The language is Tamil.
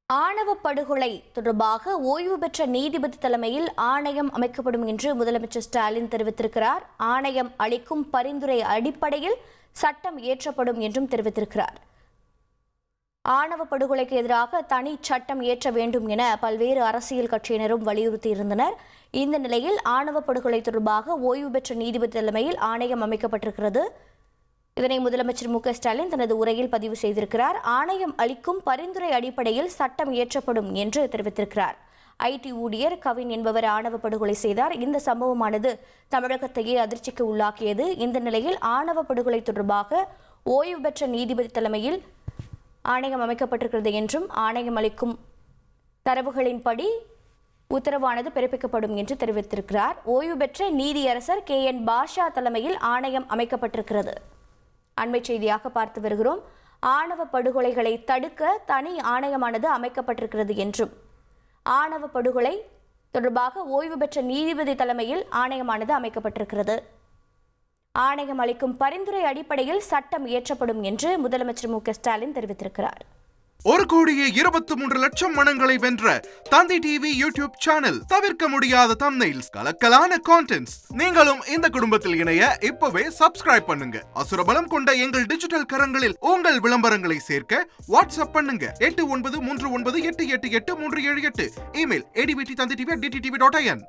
ஆணவ படுகொலை தொடர்பாக ஓய்வு பெற்ற நீதிபதி தலைமையில் ஆணையம் அமைக்கப்படும் என்று முதலமைச்சர் ஸ்டாலின் தெரிவித்திருக்கிறார். ஆணையம் அளிக்கும் பரிந்துரை அடிப்படையில் சட்டம் இயற்றப்படும் என்றும் தெரிவித்திருக்கிறார். ஆணவ படுகொலைக்கு எதிராக தனி சட்டம் இயற்ற வேண்டும் என பல்வேறு அரசியல் கட்சியினரும் வலியுறுத்தியிருந்தனர். இந்த நிலையில் ஆணவ படுகொலை தொடர்பாக ஓய்வு பெற்ற நீதிபதி தலைமையில் ஆணையம் அமைக்கப்பட்டிருக்கிறது. இதனை முதலமைச்சர் மு.க.ஸ்டாலின் தனது உரையில் பதிவு செய்திருக்கிறார். ஆணையம் அளிக்கும் பரிந்துரை அடிப்படையில் சட்டம் இயற்றப்படும் என்று தெரிவித்திருக்கிறார். ஐடி ஊழியர் கவின் என்பவர் ஆணவ படுகொலை செய்தார். இந்த சம்பவமானது தமிழகத்தையே அதிர்ச்சிக்கு உள்ளாக்கியது. இந்த நிலையில் ஆணவ படுகொலை தொடர்பாக ஓய்வு பெற்ற நீதிபதி தலைமையில் ஆணையம் அமைக்கப்பட்டிருக்கிறது என்றும் ஆணையம் அளிக்கும் தரவுகளின்படி உத்தரவானது பிறப்பிக்கப்படும் என்று தெரிவித்திருக்கிறார். ஓய்வு பெற்ற நீதியரசர் KN பாஷா தலைமையில் ஆணையம் அமைக்கப்பட்டிருக்கிறது. அண்மை செய்தியாக பார்த்து வருகிறோம். ஆணவ படுகொலைகளை தடுக்க தனி ஆணையமானது அமைக்கப்பட்டிருக்கிறது என்றும் ஆணவ படுகொலை தொடர்பாக ஓய்வு பெற்ற நீதிபதி தலைமையில் ஆணையமானது அமைக்கப்பட்டிருக்கிறது. ஆணையம் அளிக்கும் பரிந்துரை அடிப்படையில் சட்டம் இயற்றப்படும் என்று முதலமைச்சர் மு.க.ஸ்டாலின் தெரிவித்திருக்கிறார். 1,23,00,000 மனங்களை வென்ற தந்தி டிவி யூடியூப் சேனல். தவிர்க்க முடியாத தம்ப்நெயில்ஸ், கலக்கலான கான்டென்ட்ஸ். நீங்களும் இந்த குடும்பத்தில் இணைய இப்பவே சப்ஸ்கிரைப் பண்ணுங்க. அசுரபலம் கொண்ட எங்கள் டிஜிட்டல் கரங்களில் உங்கள் விளம்பரங்களை சேர்க்க வாட்ஸ்அப் பண்ணுங்க. 8939888378. Email advtthanditv@dttv.in.